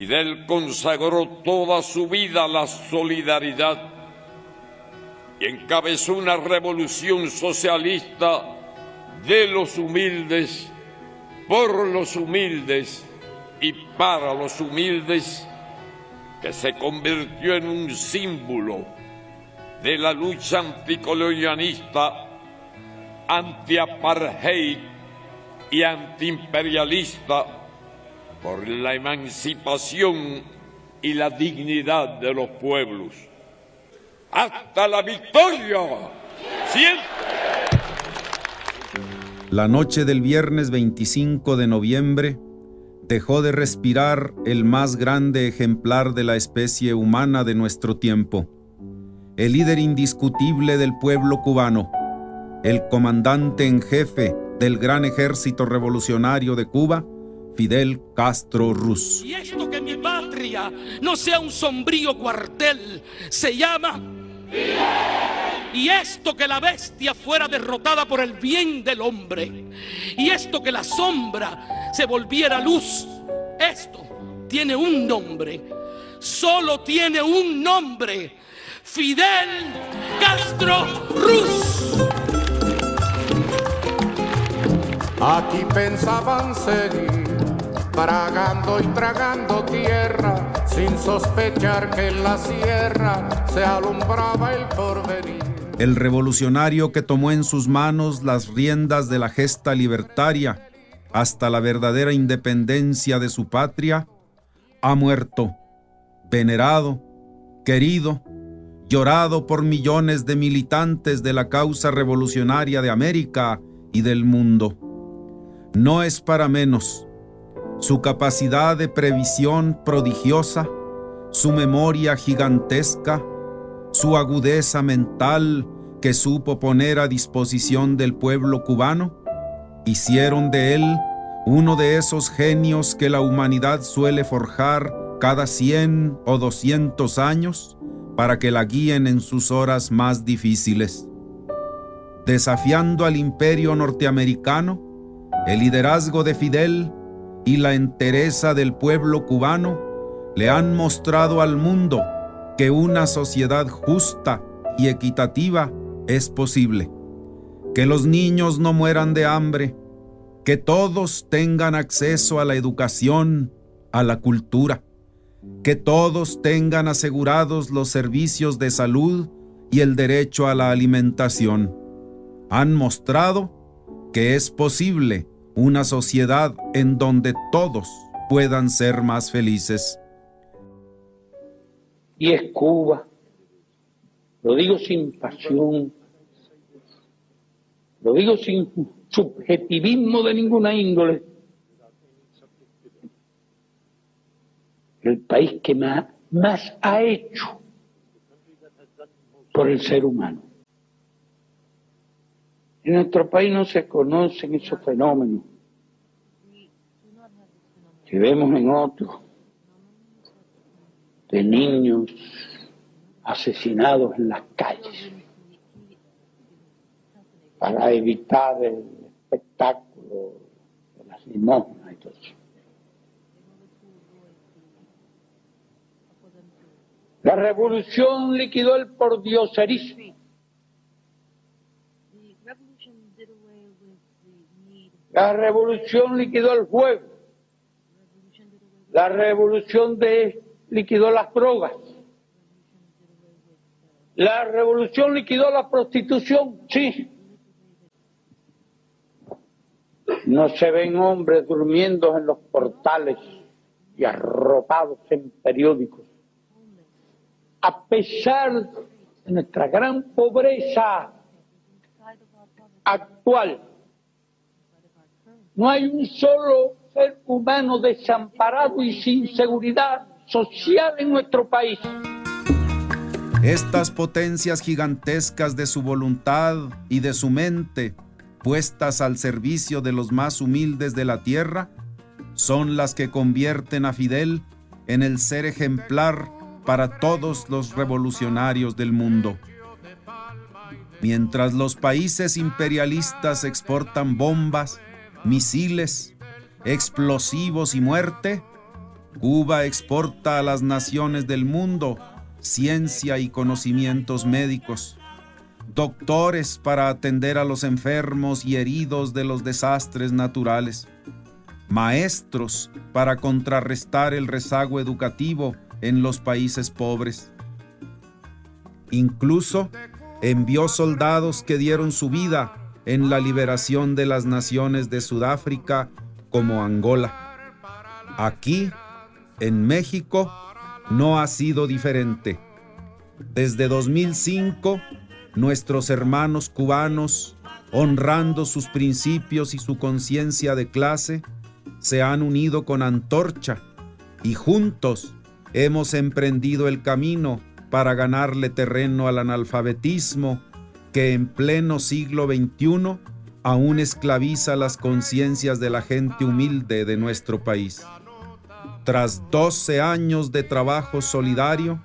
Fidel consagró toda su vida a la solidaridad y encabezó una revolución socialista de los humildes, por los humildes y para los humildes, que se convirtió en un símbolo de la lucha anticolonialista, anti-apartheid y antiimperialista por la emancipación y la dignidad de los pueblos. ¡Hasta la victoria! ¡Siempre! La noche del viernes 25 de noviembre dejó de respirar el más grande ejemplar de la especie humana de nuestro tiempo, el líder indiscutible del pueblo cubano, el comandante en jefe del gran ejército revolucionario de Cuba, Fidel Castro Ruz. Y esto que mi patria no sea un sombrío cuartel, se llama Fidel. Y esto que la bestia fuera derrotada por el bien del hombre, y esto que la sombra se volviera luz, esto tiene un nombre, solo tiene un nombre: Fidel Castro Ruz. Aquí pensaban seguir, tragando y tragando tierra, sin sospechar que en la sierra se alumbraba el porvenir. El revolucionario que tomó en sus manos las riendas de la gesta libertaria hasta la verdadera independencia de su patria, ha muerto, venerado, querido, llorado por millones de militantes de la causa revolucionaria de América y del mundo. No es para menos. Su capacidad de previsión prodigiosa, su memoria gigantesca, su agudeza mental que supo poner a disposición del pueblo cubano, hicieron de él uno de esos genios que la humanidad suele forjar cada 100 o 200 años para que la guíen en sus horas más difíciles. Desafiando al imperio norteamericano, el liderazgo de Fidel y la entereza del pueblo cubano le han mostrado al mundo que una sociedad justa y equitativa es posible, que los niños no mueran de hambre, que todos tengan acceso a la educación, a la cultura, que todos tengan asegurados los servicios de salud y el derecho a la alimentación. Han mostrado que es posible una sociedad en donde todos puedan ser más felices. Y es Cuba, lo digo sin pasión, lo digo sin subjetivismo de ninguna índole, el país que más ha hecho por el ser humano. En nuestro país no se conocen esos fenómenos que vemos en otros, de niños asesinados en las calles para evitar el espectáculo de las limosnas y todo eso. La revolución liquidó el pordioserismo. La revolución liquidó el juego. La revolución liquidó las drogas. La revolución liquidó la prostitución, sí. No se ven hombres durmiendo en los portales y arropados en periódicos. A pesar de nuestra gran pobreza actual, no hay un solo ser humano desamparado y sin seguridad social en nuestro país. Estas potencias gigantescas de su voluntad y de su mente, puestas al servicio de los más humildes de la tierra, son las que convierten a Fidel en el ser ejemplar para todos los revolucionarios del mundo. Mientras los países imperialistas exportan bombas, misiles, explosivos y muerte, Cuba exporta a las naciones del mundo ciencia y conocimientos médicos, doctores para atender a los enfermos y heridos de los desastres naturales, maestros para contrarrestar el rezago educativo en los países pobres. Incluso envió soldados que dieron su vida en la liberación de las naciones de Sudáfrica como Angola. Aquí, en México, no ha sido diferente. Desde 2005, nuestros hermanos cubanos, honrando sus principios y su conciencia de clase, se han unido con Antorcha y juntos hemos emprendido el camino para ganarle terreno al analfabetismo que en pleno siglo XXI aún esclaviza las conciencias de la gente humilde de nuestro país. Tras 12 años de trabajo solidario,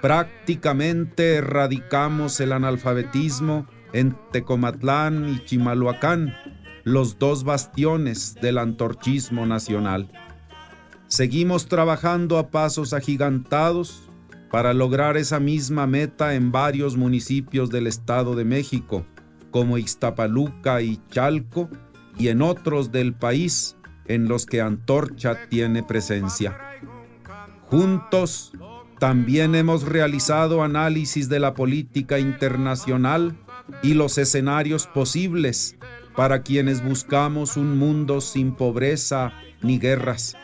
prácticamente erradicamos el analfabetismo en Tecomatlán y Chimalhuacán, los dos bastiones del antorchismo nacional. Seguimos trabajando a pasos agigantados para lograr esa misma meta en varios municipios del Estado de México, como Ixtapaluca y Chalco, y en otros del país en los que Antorcha tiene presencia. Juntos, también hemos realizado análisis de la política internacional y los escenarios posibles para quienes buscamos un mundo sin pobreza ni guerras.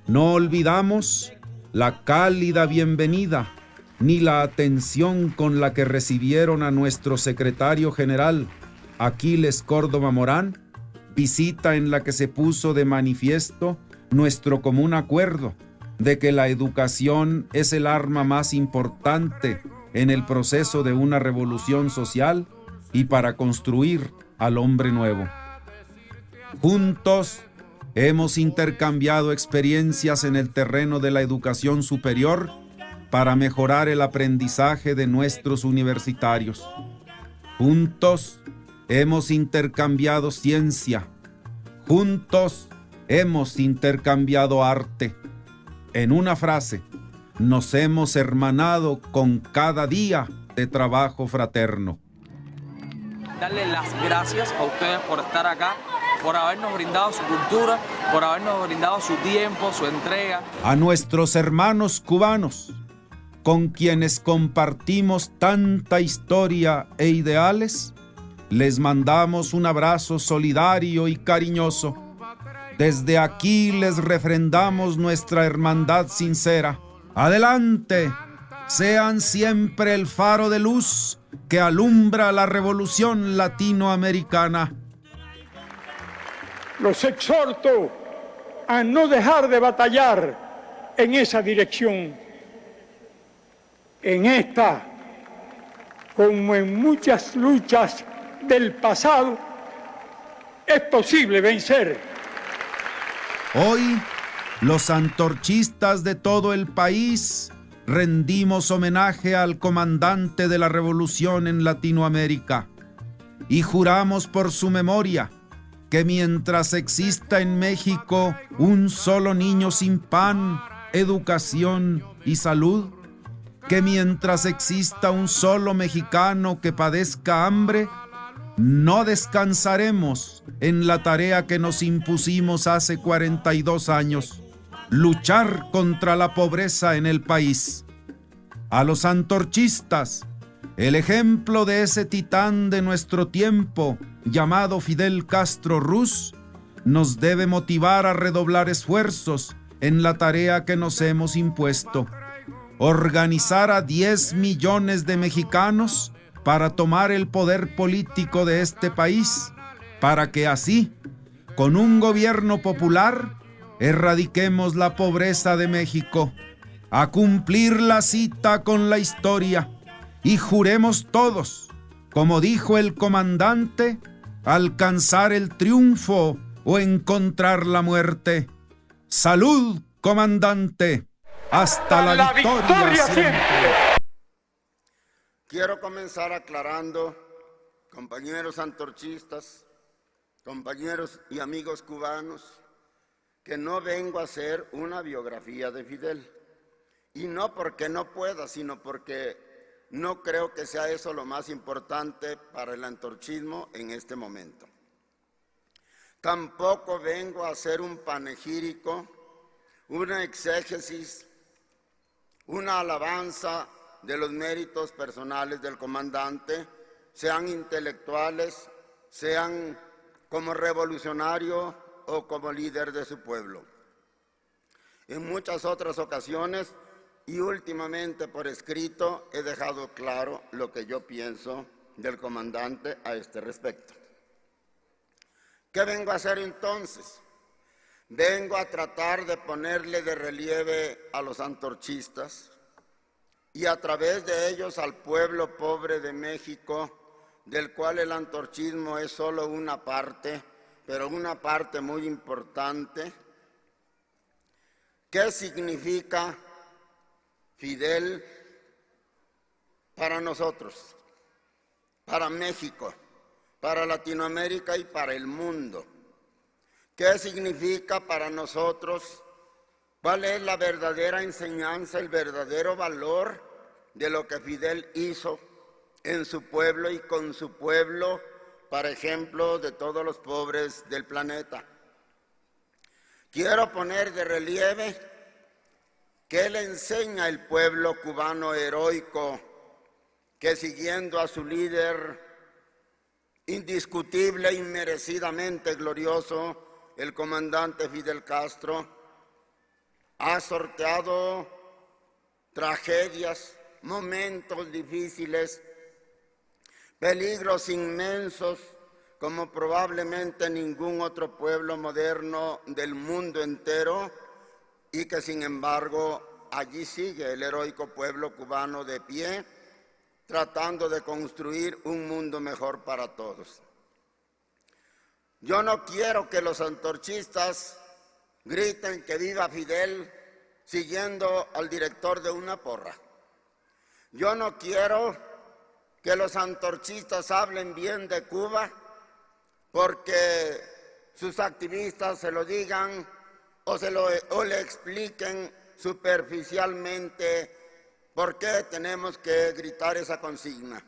No olvidamos la cálida bienvenida ni la atención con la que recibieron a nuestro secretario general, Aquiles Córdoba Morán, visita en la que se puso de manifiesto nuestro común acuerdo de que la educación es el arma más importante en el proceso de una revolución social y para construir al hombre nuevo. Juntos hemos intercambiado experiencias en el terreno de la educación superior para mejorar el aprendizaje de nuestros universitarios. Juntos hemos intercambiado ciencia. Juntos hemos intercambiado arte. En una frase, nos hemos hermanado con cada día de trabajo fraterno. Darles las gracias a ustedes por estar acá, por habernos brindado su cultura, por habernos brindado su tiempo, su entrega. A nuestros hermanos cubanos, con quienes compartimos tanta historia e ideales, les mandamos un abrazo solidario y cariñoso. Desde aquí les refrendamos nuestra hermandad sincera. ¡Adelante! Sean siempre el faro de luz que alumbra la revolución latinoamericana. Los exhorto a no dejar de batallar en esa dirección. En esta, como en muchas luchas del pasado, es posible vencer. Hoy, los antorchistas de todo el país rendimos homenaje al comandante de la revolución en Latinoamérica y juramos por su memoria que mientras exista en México un solo niño sin pan, educación y salud, que mientras exista un solo mexicano que padezca hambre, no descansaremos en la tarea que nos impusimos hace 42 años, luchar contra la pobreza en el país. A los antorchistas, el ejemplo de ese titán de nuestro tiempo, llamado Fidel Castro Ruz, nos debe motivar a redoblar esfuerzos en la tarea que nos hemos impuesto. Organizar a 10 millones de mexicanos para tomar el poder político de este país, para que así, con un gobierno popular, erradiquemos la pobreza de México, a cumplir la cita con la historia y juremos todos, como dijo el comandante, alcanzar el triunfo o encontrar la muerte. ¡Salud, comandante! ¡Hasta la victoria siempre! Quiero comenzar aclarando, compañeros antorchistas, compañeros y amigos cubanos, que no vengo a hacer una biografía de Fidel. Y no porque no pueda, sino porque no creo que sea eso lo más importante para el antorchismo en este momento. Tampoco vengo a hacer un panegírico, una exégesis, una alabanza de los méritos personales del comandante, sean intelectuales, sean como revolucionario o como líder de su pueblo. En muchas otras ocasiones y últimamente por escrito he dejado claro lo que yo pienso del comandante a este respecto. ¿Qué vengo a hacer entonces? Vengo a tratar de ponerle de relieve a los antorchistas y a través de ellos al pueblo pobre de México, del cual el antorchismo es solo una parte, pero una parte muy importante. ¿Qué significa Fidel para nosotros, para México, para Latinoamérica y para el mundo? ¿Qué significa para nosotros? ¿Cuál es la verdadera enseñanza, el verdadero valor de lo que Fidel hizo en su pueblo y con su pueblo, para ejemplo de todos los pobres del planeta? Quiero poner de relieve qué le enseña el pueblo cubano heroico, que siguiendo a su líder indiscutible y merecidamente glorioso, el comandante Fidel Castro, ha sorteado tragedias, momentos difíciles, peligros inmensos, como probablemente ningún otro pueblo moderno del mundo entero, y que sin embargo allí sigue el heroico pueblo cubano de pie, tratando de construir un mundo mejor para todos. Yo no quiero que los antorchistas griten que viva Fidel siguiendo al director de una porra. Yo no quiero que los antorchistas hablen bien de Cuba porque sus activistas se lo digan o le expliquen superficialmente por qué tenemos que gritar esa consigna.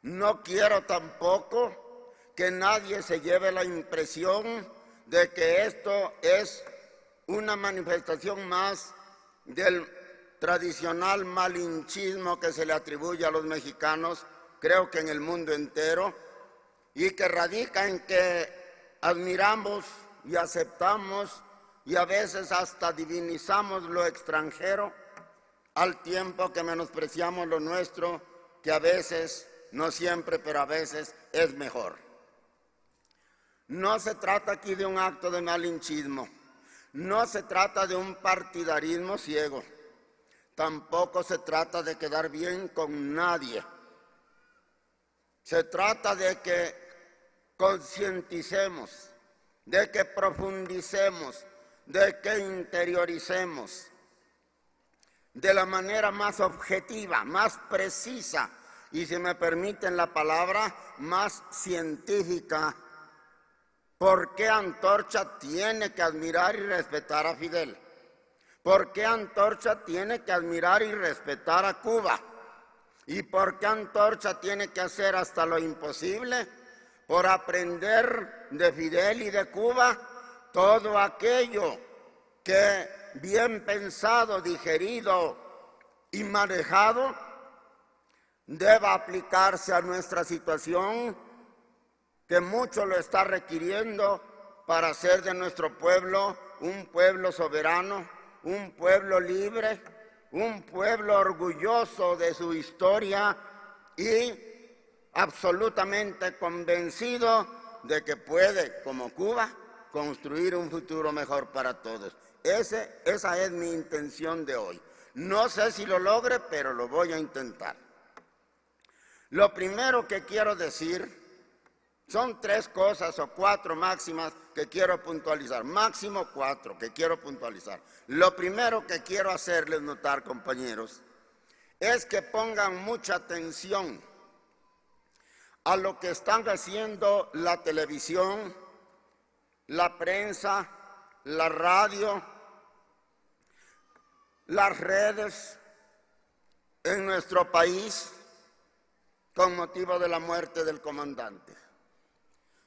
No quiero tampoco que nadie se lleve la impresión de que esto es una manifestación más del tradicional malinchismo que se le atribuye a los mexicanos, creo que en el mundo entero, y que radica en que admiramos y aceptamos y a veces hasta divinizamos lo extranjero, al tiempo que menospreciamos lo nuestro, que a veces, no siempre, pero a veces es mejor. No se trata aquí de un acto de malinchismo, no se trata de un partidarismo ciego, tampoco se trata de quedar bien con nadie. Se trata de que concienticemos, de que profundicemos, de que interioricemos de la manera más objetiva, más precisa y, si me permiten la palabra, más científica. ¿Por qué Antorcha tiene que admirar y respetar a Fidel? ¿Por qué Antorcha tiene que admirar y respetar a Cuba? ¿Y por qué Antorcha tiene que hacer hasta lo imposible por aprender de Fidel y de Cuba todo aquello que, bien pensado, digerido y manejado, deba aplicarse a nuestra situación, que mucho lo está requiriendo para hacer de nuestro pueblo un pueblo soberano, un pueblo libre, un pueblo orgulloso de su historia y absolutamente convencido de que puede, como Cuba, construir un futuro mejor para todos. Esa es mi intención de hoy. No sé si lo logre, pero lo voy a intentar. Lo primero que quiero decir son 3 cosas o 4 máximas que quiero puntualizar, máximo 4 que quiero puntualizar. Lo primero que quiero hacerles notar, compañeros, es que pongan mucha atención a lo que están haciendo la televisión, la prensa la radio, las redes en nuestro país con motivo de la muerte del comandante.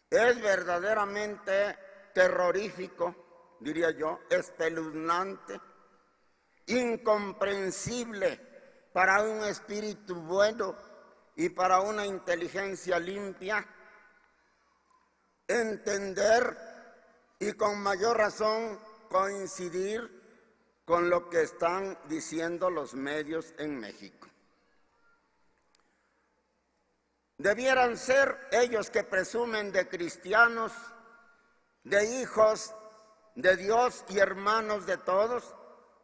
Es verdaderamente terrorífico, diría yo, espeluznante, incomprensible para un espíritu bueno y para una inteligencia limpia entender y con mayor razón coincidir con lo que están diciendo los medios en México. Debieran ser ellos que presumen de cristianos, de hijos de Dios y hermanos de todos,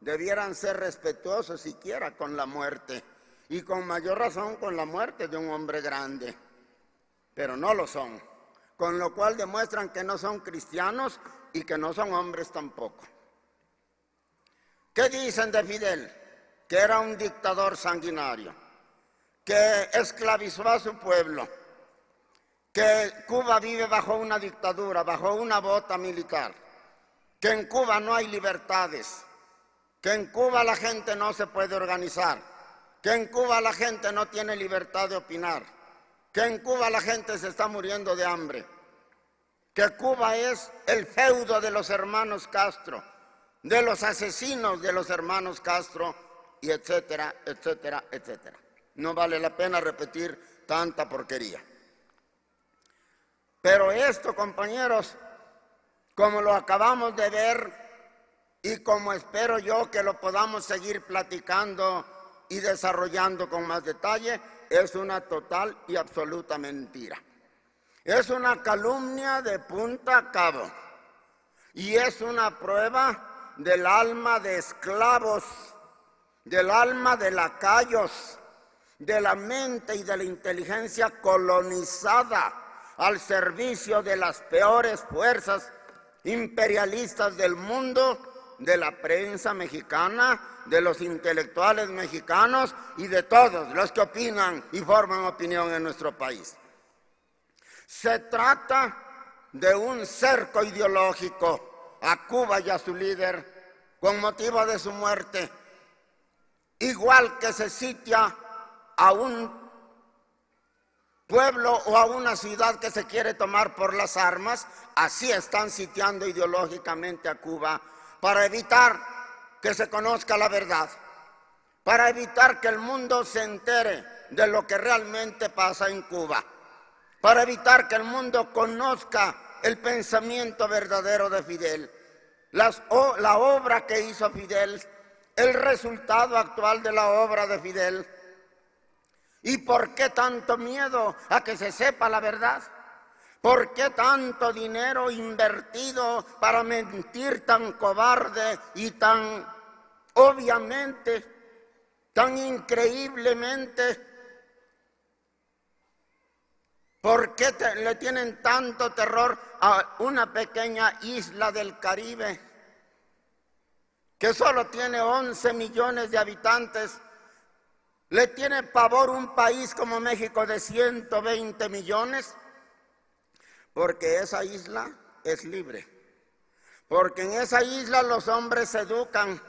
debieran ser respetuosos siquiera con la muerte y con mayor razón con la muerte de un hombre grande, pero no lo son, con lo cual demuestran que no son cristianos y que no son hombres tampoco. ¿Qué dicen de Fidel? Que era un dictador sanguinario, que esclavizó a su pueblo, que Cuba vive bajo una dictadura, bajo una bota militar, que en Cuba no hay libertades, que en Cuba la gente no se puede organizar, que en Cuba la gente no tiene libertad de opinar, que en Cuba la gente se está muriendo de hambre, que Cuba es el feudo de los hermanos Castro, de los asesinos de los hermanos Castro, y etcétera, etcétera, etcétera. No vale la pena repetir tanta porquería. Pero esto, compañeros, como lo acabamos de ver y como espero yo que lo podamos seguir platicando y desarrollando con más detalle, es una total y absoluta mentira. Es una calumnia de punta a cabo y es una prueba del alma de esclavos, del alma de lacayos, de la mente y de la inteligencia colonizada al servicio de las peores fuerzas imperialistas del mundo, de la prensa mexicana, de los intelectuales mexicanos y de todos los que opinan y forman opinión en nuestro país. Se trata de un cerco ideológico a Cuba y a su líder con motivo de su muerte, igual que se sitia a un pueblo o a una ciudad que se quiere tomar por las armas, así están sitiando ideológicamente a Cuba para evitar que se conozca la verdad, para evitar que el mundo se entere de lo que realmente pasa en Cuba, para evitar que el mundo conozca el pensamiento verdadero de Fidel, la obra que hizo Fidel, el resultado actual de la obra de Fidel. ¿Y por qué tanto miedo a que se sepa la verdad? ¿Por qué tanto dinero invertido para mentir tan cobarde y tan obviamente, tan increíblemente? ¿Por qué le tienen tanto terror a una pequeña isla del Caribe que solo tiene 11 millones de habitantes? ¿Le tiene pavor un país como México de 120 millones? Porque esa isla es libre. Porque en esa isla los hombres se educan,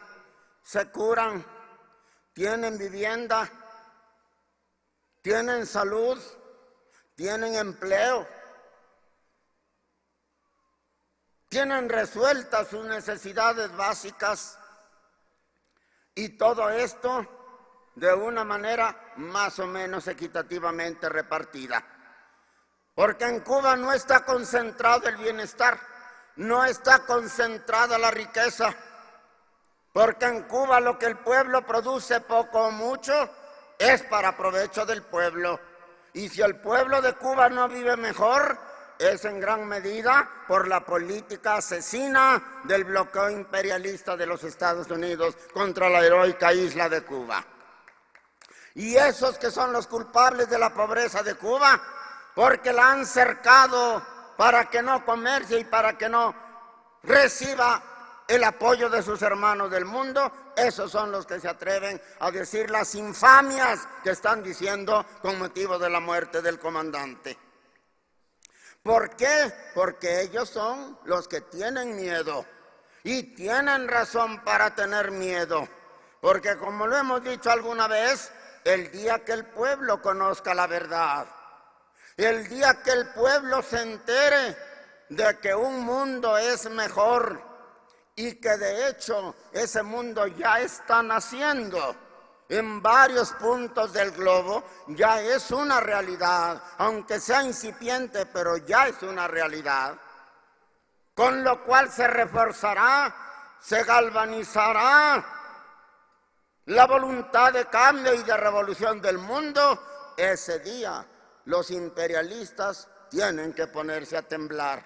se curan, tienen vivienda, tienen salud, tienen empleo, tienen resueltas sus necesidades básicas y todo esto de una manera más o menos equitativamente repartida. Porque en Cuba no está concentrado el bienestar, no está concentrada la riqueza, porque en Cuba lo que el pueblo produce poco o mucho es para provecho del pueblo. Y si el pueblo de Cuba no vive mejor, es en gran medida por la política asesina del bloqueo imperialista de los Estados Unidos contra la heroica isla de Cuba. Y esos que son los culpables de la pobreza de Cuba, porque la han cercado para que no comercie y para que no reciba el apoyo de sus hermanos del mundo, esos son los que se atreven a decir las infamias que están diciendo con motivo de la muerte del comandante. ¿Por qué? Porque ellos son los que tienen miedo. Y tienen razón para tener miedo, porque como lo hemos dicho alguna vez, el día que el pueblo conozca la verdad, el día que el pueblo se entere de que un mundo es mejor y que de hecho ese mundo ya está naciendo en varios puntos del globo, ya es una realidad, aunque sea incipiente, pero ya es una realidad, con lo cual se reforzará, se galvanizará la voluntad de cambio y de revolución del mundo. Ese día los imperialistas tienen que ponerse a temblar,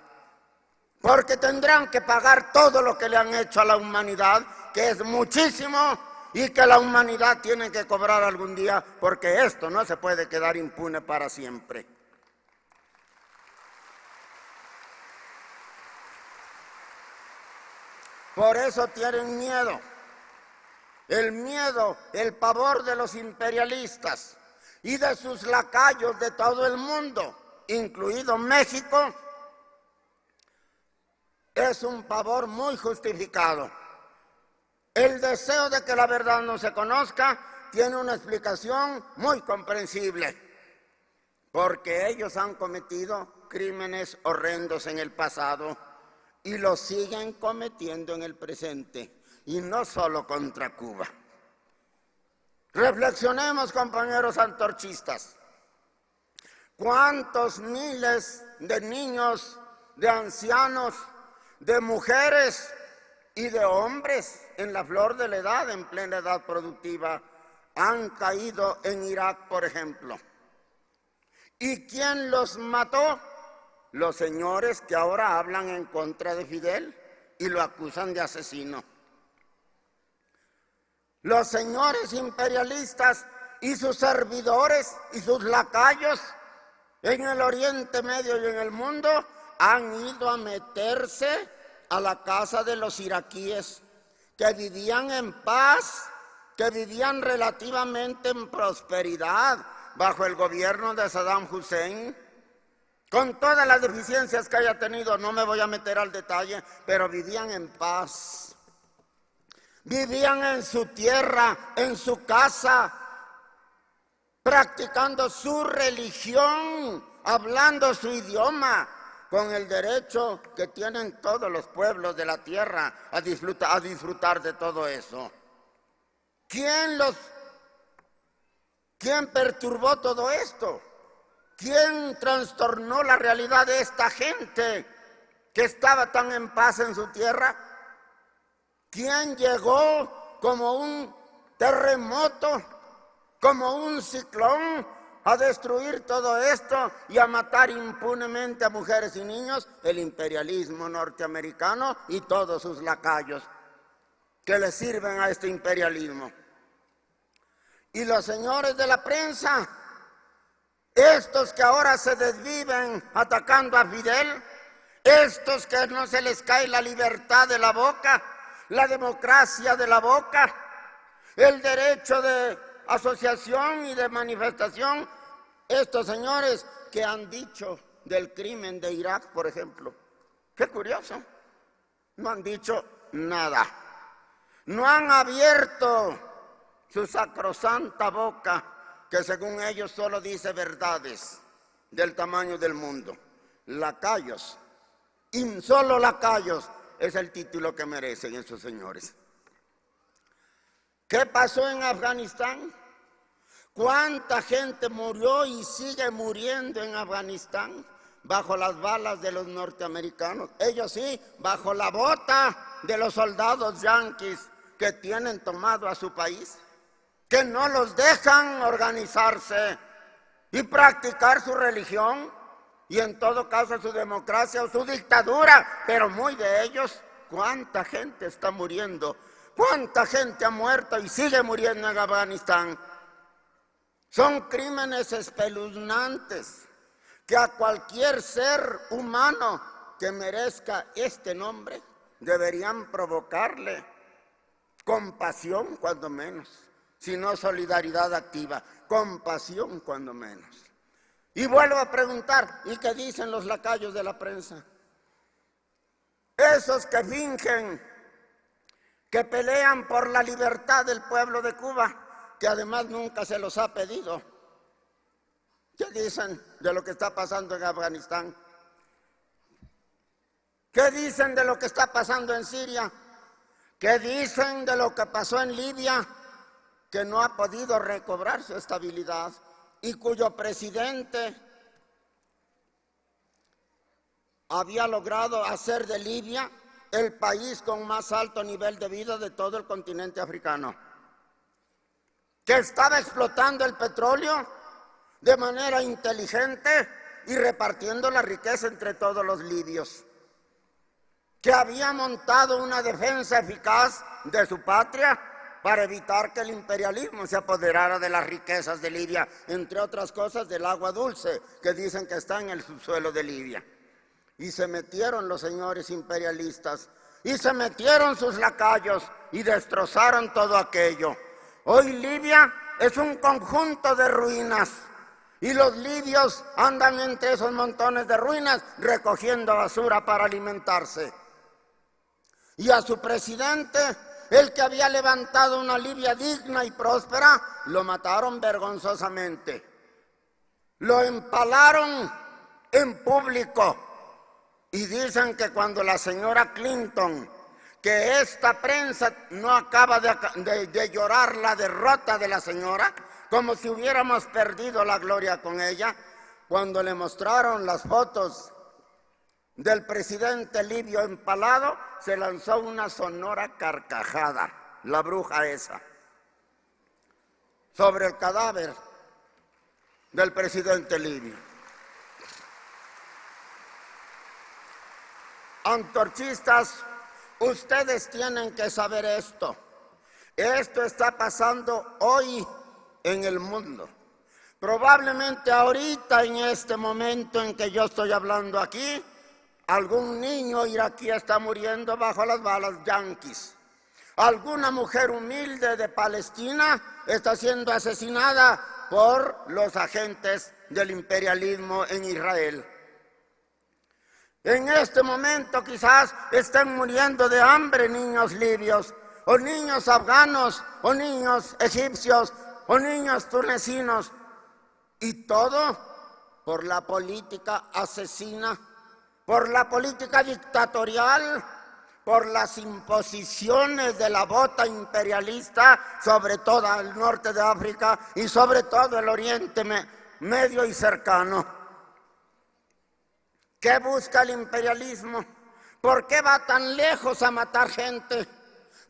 porque tendrán que pagar todo lo que le han hecho a la humanidad, que es muchísimo, y que la humanidad tiene que cobrar algún día, porque esto no se puede quedar impune para siempre. Por eso tienen miedo. El miedo, el pavor de los imperialistas y de sus lacayos de todo el mundo, incluido México, es un pavor muy justificado. El deseo de que la verdad no se conozca tiene una explicación muy comprensible, porque ellos han cometido crímenes horrendos en el pasado y los siguen cometiendo en el presente, y no solo contra Cuba. Reflexionemos, compañeros antorchistas. ¿Cuántos miles de niños, de ancianos, de mujeres y de hombres en la flor de la edad, en plena edad productiva, han caído en Irak, por ejemplo? ¿Y quién los mató? Los señores que ahora hablan en contra de Fidel y lo acusan de asesino. Los señores imperialistas y sus servidores y sus lacayos en el Oriente Medio y en el mundo han ido a meterse a la casa de los iraquíes, que vivían en paz, que vivían relativamente en prosperidad bajo el gobierno de Saddam Hussein, con todas las deficiencias que haya tenido. No me voy a meter al detalle, pero vivían en paz, vivían en su tierra, en su casa, practicando su religión, hablando su idioma, con el derecho que tienen todos los pueblos de la tierra a disfrutar de todo eso. ¿Quién perturbó todo esto? ¿Quién trastornó la realidad de esta gente que estaba tan en paz en su tierra? ¿Quién llegó como un terremoto, como un ciclón, a destruir todo esto y a matar impunemente a mujeres y niños? El imperialismo norteamericano y todos sus lacayos que le sirven a este imperialismo. Y los señores de la prensa, estos que ahora se desviven atacando a Fidel, estos que no se les cae la libertad de la boca, la democracia de la boca, el derecho de asociación y de manifestación, estos señores que han dicho del crimen de Irak, por ejemplo. Qué curioso, no han dicho nada, no han abierto su sacrosanta boca, que según ellos solo dice verdades del tamaño del mundo. Lacayos, y solo lacayos es el título que merecen esos señores. ¿Qué pasó en Afganistán? ¿Cuánta gente murió y sigue muriendo en Afganistán bajo las balas de los norteamericanos? Ellos sí, bajo la bota de los soldados yanquis que tienen tomado a su país, que no los dejan organizarse y practicar su religión y en todo caso su democracia o su dictadura, pero muy de ellos. ¿Cuánta gente está muriendo? ¿Cuánta gente ha muerto y sigue muriendo en Afganistán? Son crímenes espeluznantes que a cualquier ser humano que merezca este nombre deberían provocarle compasión cuando menos, si no solidaridad activa, compasión cuando menos. Y vuelvo a preguntar, ¿y qué dicen los lacayos de la prensa? Esos que fingen que pelean por la libertad del pueblo de Cuba, que además nunca se los ha pedido. ¿Qué dicen de lo que está pasando en Afganistán? ¿Qué dicen de lo que está pasando en Siria? ¿Qué dicen de lo que pasó en Libia, que no ha podido recobrar su estabilidad y cuyo presidente había logrado hacer de Libia el país con más alto nivel de vida de todo el continente africano? Que estaba explotando el petróleo de manera inteligente y repartiendo la riqueza entre todos los libios. Que había montado una defensa eficaz de su patria para evitar que el imperialismo se apoderara de las riquezas de Libia, entre otras cosas del agua dulce que dicen que está en el subsuelo de Libia. Y se metieron los señores imperialistas, y se metieron sus lacayos y destrozaron todo aquello. Hoy Libia es un conjunto de ruinas, y los libios andan entre esos montones de ruinas recogiendo basura para alimentarse. Y a su presidente, el que había levantado una Libia digna y próspera, lo mataron vergonzosamente. Lo empalaron en público. Y dicen que cuando la señora Clinton, que esta prensa no acaba de llorar la derrota de la señora, como si hubiéramos perdido la gloria con ella, cuando le mostraron las fotos del presidente libio empalado, se lanzó una sonora carcajada, la bruja esa, sobre el cadáver del presidente libio. Antorchistas, ustedes tienen que saber esto. Esto está pasando hoy en el mundo. Probablemente ahorita, en este momento en que yo estoy hablando aquí, algún niño iraquí está muriendo bajo las balas yanquis. Alguna mujer humilde de Palestina está siendo asesinada por los agentes del imperialismo en Israel. En este momento quizás estén muriendo de hambre niños libios, o niños afganos, o niños egipcios, o niños tunecinos. Y todo por la política asesina, por la política dictatorial, por las imposiciones de la bota imperialista sobre todo el norte de África y sobre todo el Oriente Medio y cercano. ¿Qué busca el imperialismo? ¿Por qué va tan lejos a matar gente?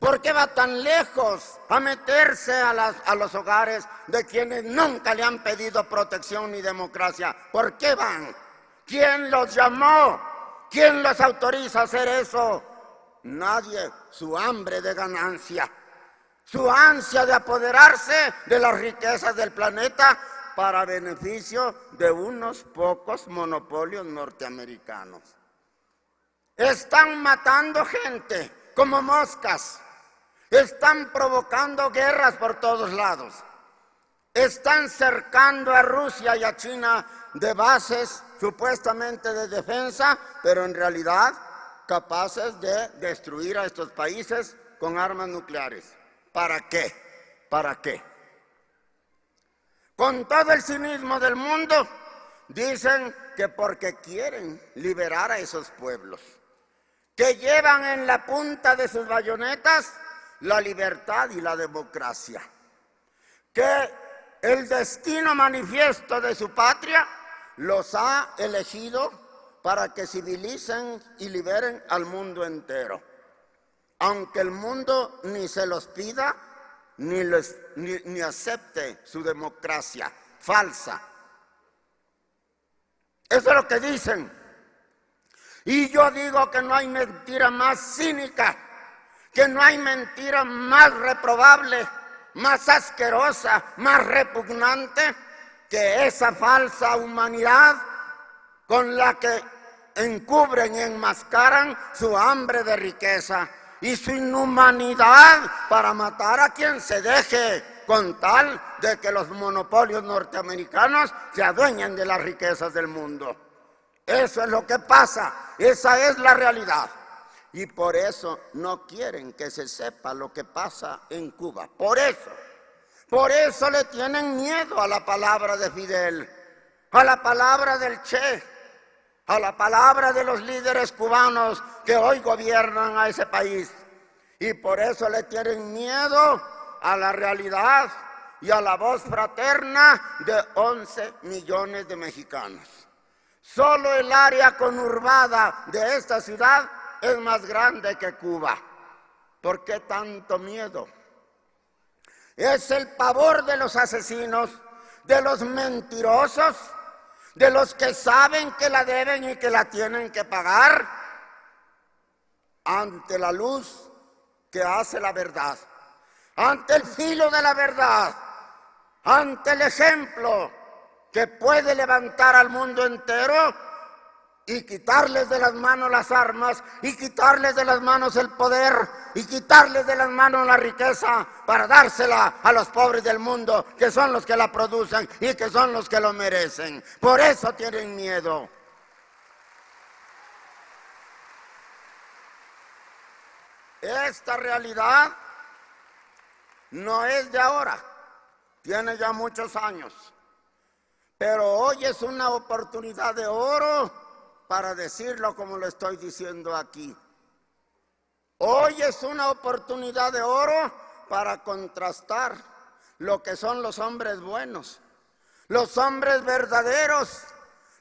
¿Por qué va tan lejos a meterse a los hogares de quienes nunca le han pedido protección ni democracia? ¿Por qué van? ¿Quién los llamó? ¿Quién los autoriza a hacer eso? Nadie. Su hambre de ganancia, su ansia de apoderarse de las riquezas del planeta para beneficio de unos pocos monopolios norteamericanos. Están matando gente como moscas. Están provocando guerras por todos lados. Están cercando a Rusia y a China de bases supuestamente de defensa, pero en realidad capaces de destruir a estos países con armas nucleares. ¿Para qué? ¿Para qué? Con todo el cinismo del mundo, dicen que porque quieren liberar a esos pueblos, que llevan en la punta de sus bayonetas la libertad y la democracia, que el destino manifiesto de su patria los ha elegido para que civilicen y liberen al mundo entero, aunque el mundo ni se los pida ni acepte su democracia falsa. Eso es lo que dicen. Y yo digo que no hay mentira más cínica, que no hay mentira más reprobable, más asquerosa, más repugnante que esa falsa humanidad con la que encubren y enmascaran su hambre de riqueza y su inhumanidad para matar a quien se deje, con tal de que los monopolios norteamericanos se adueñen de las riquezas del mundo. Eso es lo que pasa, esa es la realidad. Y por eso no quieren que se sepa lo que pasa en Cuba. Por eso le tienen miedo a la palabra de Fidel, a la palabra del Che, a la palabra de los líderes cubanos que hoy gobiernan a ese país. Y por eso le tienen miedo a la realidad y a la voz fraterna de 11 millones de mexicanos. Solo el área conurbada de esta ciudad es más grande que Cuba. ¿Por qué tanto miedo? Es el pavor de los asesinos, de los mentirosos, de los que saben que la deben y que la tienen que pagar, ante la luz que hace la verdad, ante el filo de la verdad, ante el ejemplo que puede levantar al mundo entero y quitarles de las manos las armas, y quitarles de las manos el poder, y quitarles de las manos la riqueza para dársela a los pobres del mundo, que son los que la producen y que son los que lo merecen. Por eso tienen miedo. Esta realidad no es de ahora, tiene ya muchos años, pero hoy es una oportunidad de oro para decirlo como lo estoy diciendo aquí. Hoy es una oportunidad de oro para contrastar lo que son los hombres buenos, los hombres verdaderos,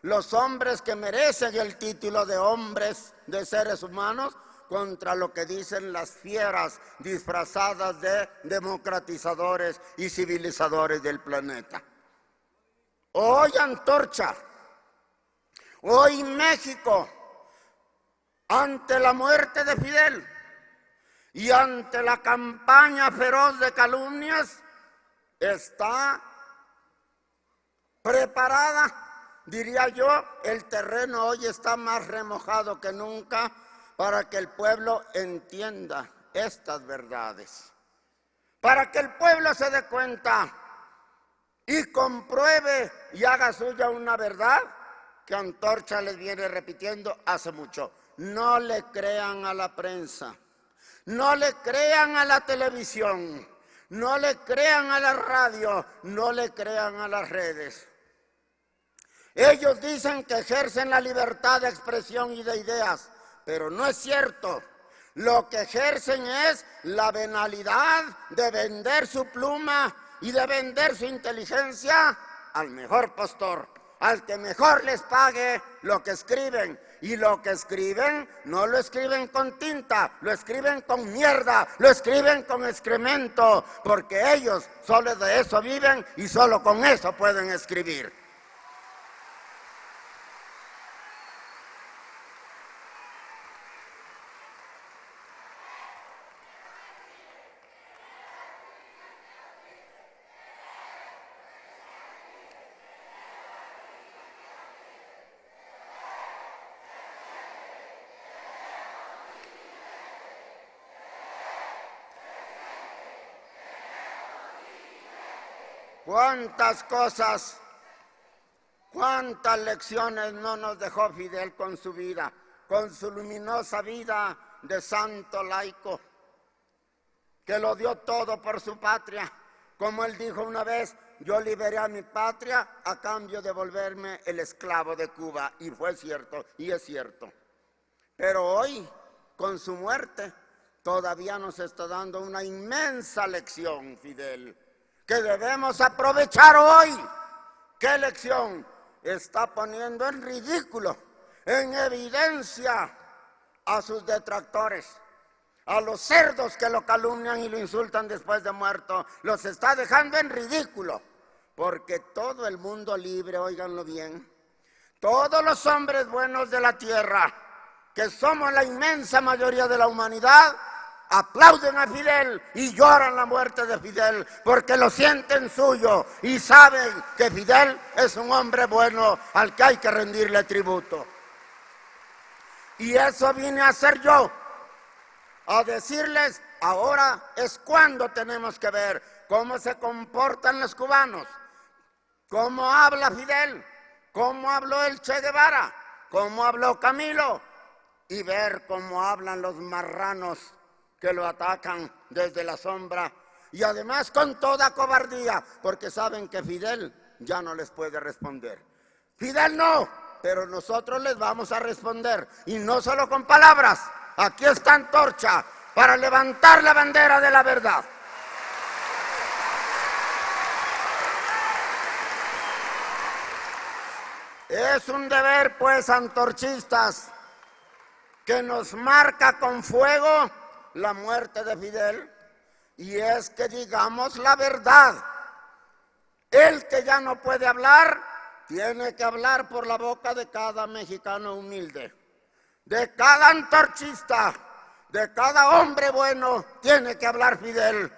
los hombres que merecen el título de hombres, de seres humanos, contra lo que dicen las fieras disfrazadas de democratizadores y civilizadores del planeta. Hoy Antorcha, hoy México, ante la muerte de Fidel y ante la campaña feroz de calumnias, está preparada, diría yo, el terreno hoy está más remojado que nunca para que el pueblo entienda estas verdades, para que el pueblo se dé cuenta y compruebe y haga suya una verdad que Antorcha les viene repitiendo hace mucho. No le crean a la prensa, no le crean a la televisión, no le crean a la radio, no le crean a las redes. Ellos dicen que ejercen la libertad de expresión y de ideas, pero no es cierto. Lo que ejercen es la venalidad de vender su pluma y de vender su inteligencia al mejor postor, al que mejor les pague lo que escriben. Y lo que escriben no lo escriben con tinta, lo escriben con mierda, lo escriben con excremento, porque ellos solo de eso viven y solo con eso pueden escribir. ¿Cuántas cosas, cuántas lecciones no nos dejó Fidel con su vida, con su luminosa vida de santo laico, que lo dio todo por su patria? Como él dijo una vez, yo liberé a mi patria a cambio de volverme el esclavo de Cuba. Y fue cierto, y es cierto. Pero hoy, con su muerte, todavía nos está dando una inmensa lección, Fidel, que debemos aprovechar hoy. ¿Qué lección? Está poniendo en ridículo, en evidencia a sus detractores, a los cerdos que lo calumnian y lo insultan después de muerto. Los está dejando en ridículo, porque todo el mundo libre, óiganlo bien, todos los hombres buenos de la tierra, que somos la inmensa mayoría de la humanidad, aplauden a Fidel y lloran la muerte de Fidel porque lo sienten suyo y saben que Fidel es un hombre bueno al que hay que rendirle tributo. Y eso vine a hacer yo, a decirles, ahora es cuando tenemos que ver cómo se comportan los cubanos, cómo habla Fidel, cómo habló el Che Guevara, cómo habló Camilo, y ver cómo hablan los marranos que lo atacan desde la sombra, y además con toda cobardía, porque saben que Fidel ya no les puede responder. Fidel no, pero nosotros les vamos a responder, y no solo con palabras. Aquí está Antorcha para levantar la bandera de la verdad. Es un deber, pues, antorchistas, que nos marca con fuego la muerte de Fidel, y es que digamos la verdad. El que ya no puede hablar, tiene que hablar por la boca de cada mexicano humilde, de cada antorchista, de cada hombre bueno, tiene que hablar Fidel,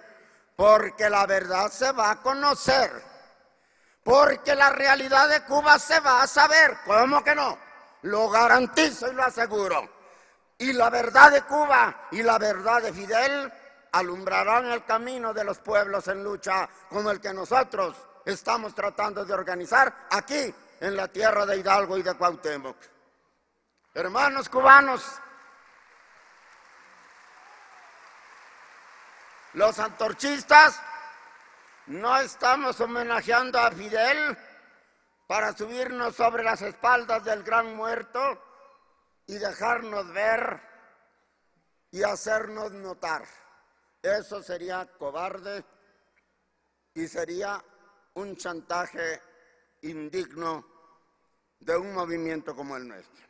porque la verdad se va a conocer. Porque la realidad de Cuba se va a saber. ¿Cómo que no? Lo garantizo y lo aseguro. Y la verdad de Cuba y la verdad de Fidel alumbrarán el camino de los pueblos en lucha como el que nosotros estamos tratando de organizar aquí en la tierra de Hidalgo y de Cuauhtémoc. Hermanos cubanos, los antorchistas no estamos homenajeando a Fidel para subirnos sobre las espaldas del gran muerto y dejarnos ver y hacernos notar. Eso sería cobarde y sería un chantaje indigno de un movimiento como el nuestro.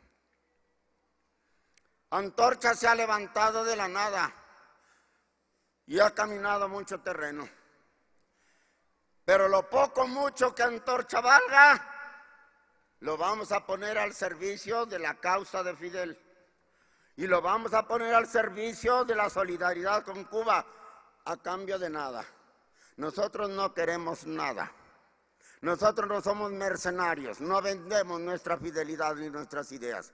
Antorcha se ha levantado de la nada y ha caminado mucho terreno. Pero lo poco o mucho que Antorcha valga, lo vamos a poner al servicio de la causa de Fidel. Y lo vamos a poner al servicio de la solidaridad con Cuba, a cambio de nada. Nosotros no queremos nada. Nosotros no somos mercenarios, no vendemos nuestra fidelidad ni nuestras ideas.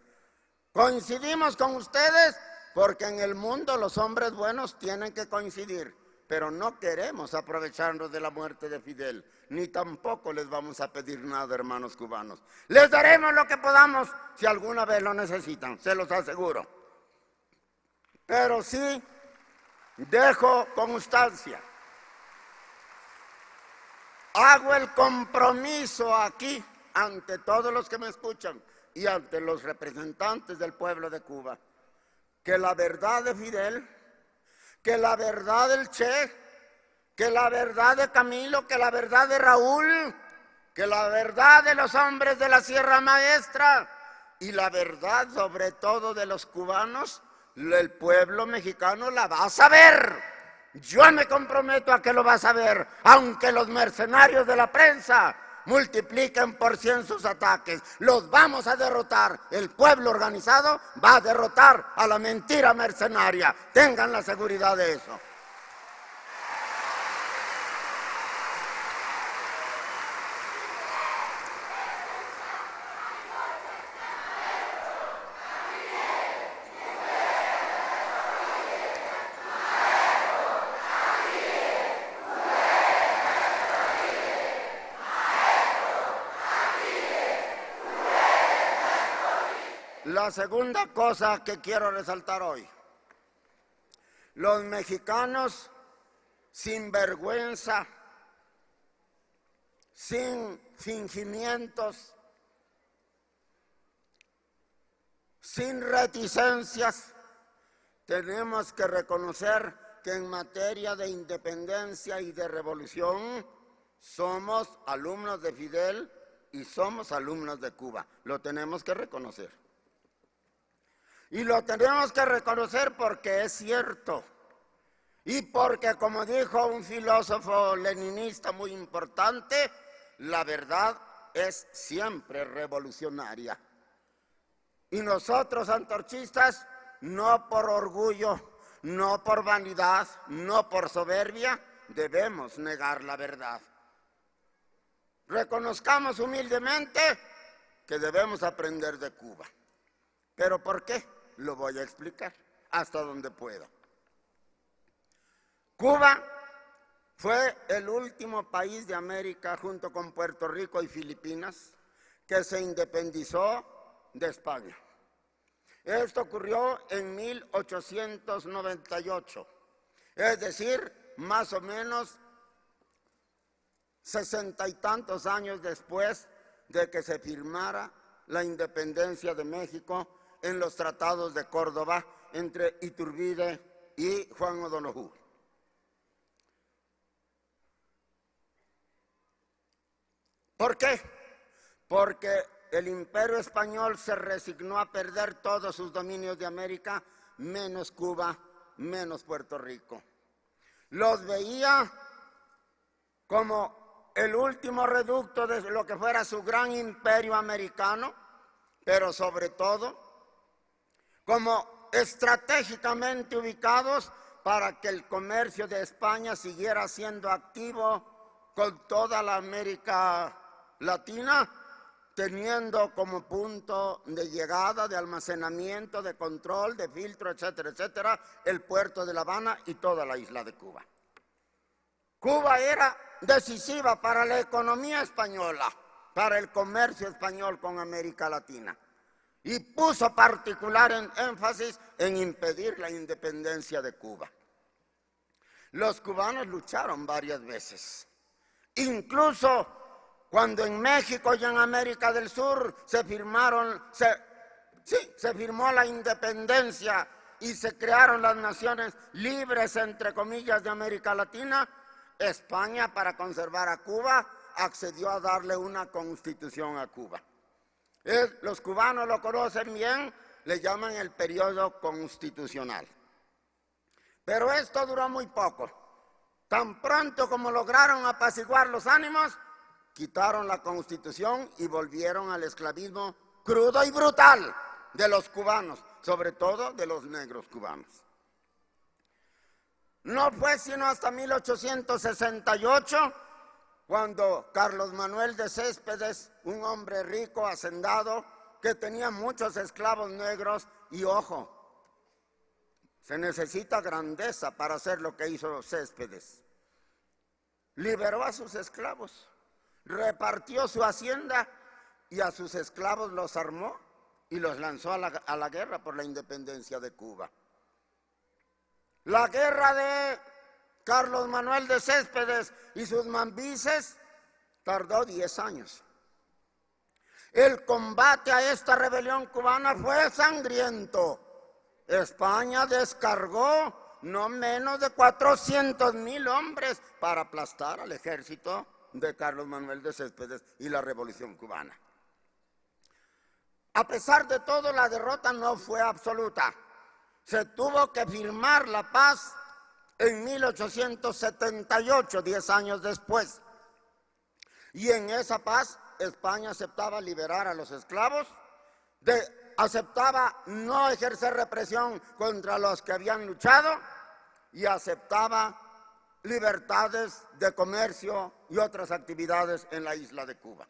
Coincidimos con ustedes porque en el mundo los hombres buenos tienen que coincidir. Pero no queremos aprovecharnos de la muerte de Fidel, ni tampoco les vamos a pedir nada, hermanos cubanos. Les daremos lo que podamos si alguna vez lo necesitan, se los aseguro. Pero sí dejo constancia. Hago el compromiso aquí ante todos los que me escuchan y ante los representantes del pueblo de Cuba, que la verdad de Fidel, que la verdad del Che, que la verdad de Camilo, que la verdad de Raúl, que la verdad de los hombres de la Sierra Maestra y la verdad sobre todo de los cubanos, el pueblo mexicano la va a saber. Yo me comprometo a que lo va a saber, aunque los mercenarios de la prensa multipliquen por 100 sus ataques. Los vamos a derrotar. El pueblo organizado va a derrotar a la mentira mercenaria. Tengan la seguridad de eso. La segunda cosa que quiero resaltar hoy: los mexicanos sin vergüenza, sin fingimientos, sin reticencias, tenemos que reconocer que en materia de independencia y de revolución somos alumnos de Fidel y somos alumnos de Cuba. Lo tenemos que reconocer. Y lo tenemos que reconocer porque es cierto. Y porque, como dijo un filósofo leninista muy importante, la verdad es siempre revolucionaria. Y nosotros, antorchistas, no por orgullo, no por vanidad, no por soberbia, debemos negar la verdad. Reconozcamos humildemente que debemos aprender de Cuba. ¿Pero por qué? Lo voy a explicar hasta donde pueda. Cuba fue el último país de América, junto con Puerto Rico y Filipinas, que se independizó de España. Esto ocurrió en 1898, es decir, más o menos 60 y tantos años después de que se firmara la independencia de México en los tratados de Córdoba entre Iturbide y Juan O'Donoghue. ¿Por qué? Porque el Imperio Español se resignó a perder todos sus dominios de América, menos Cuba, menos Puerto Rico. Los veía como el último reducto de lo que fuera su gran imperio americano, pero sobre todo como estratégicamente ubicados para que el comercio de España siguiera siendo activo con toda la América Latina, teniendo como punto de llegada, de almacenamiento, de control, de filtro, etcétera, etcétera, el puerto de La Habana y toda la isla de Cuba. Cuba era decisiva para la economía española, para el comercio español con América Latina, y puso particular énfasis en impedir la independencia de Cuba. Los cubanos lucharon varias veces, incluso cuando en México y en América del Sur se firmó la independencia y se crearon las naciones libres, entre comillas, de América Latina. España, para conservar a Cuba, accedió a darle una constitución a Cuba. Los cubanos lo conocen bien, le llaman el periodo constitucional. Pero esto duró muy poco. Tan pronto como lograron apaciguar los ánimos, quitaron la Constitución y volvieron al esclavismo crudo y brutal de los cubanos, sobre todo de los negros cubanos. No fue sino hasta 1868 cuando Carlos Manuel de Céspedes, un hombre rico, hacendado, que tenía muchos esclavos negros, y ojo, se necesita grandeza para hacer lo que hizo Céspedes, liberó a sus esclavos, repartió su hacienda y a sus esclavos los armó y los lanzó a la guerra por la independencia de Cuba. La guerra de Carlos Manuel de Céspedes y sus mambises tardó 10 años. El combate a esta rebelión cubana fue sangriento. España descargó no menos de 400,000 hombres para aplastar al ejército de Carlos Manuel de Céspedes y la Revolución Cubana. A pesar de todo, la derrota no fue absoluta. Se tuvo que firmar la paz en 1878, 10 años después. Y en esa paz, España aceptaba liberar a los esclavos, aceptaba no ejercer represión contra los que habían luchado y aceptaba libertades de comercio y otras actividades en la isla de Cuba.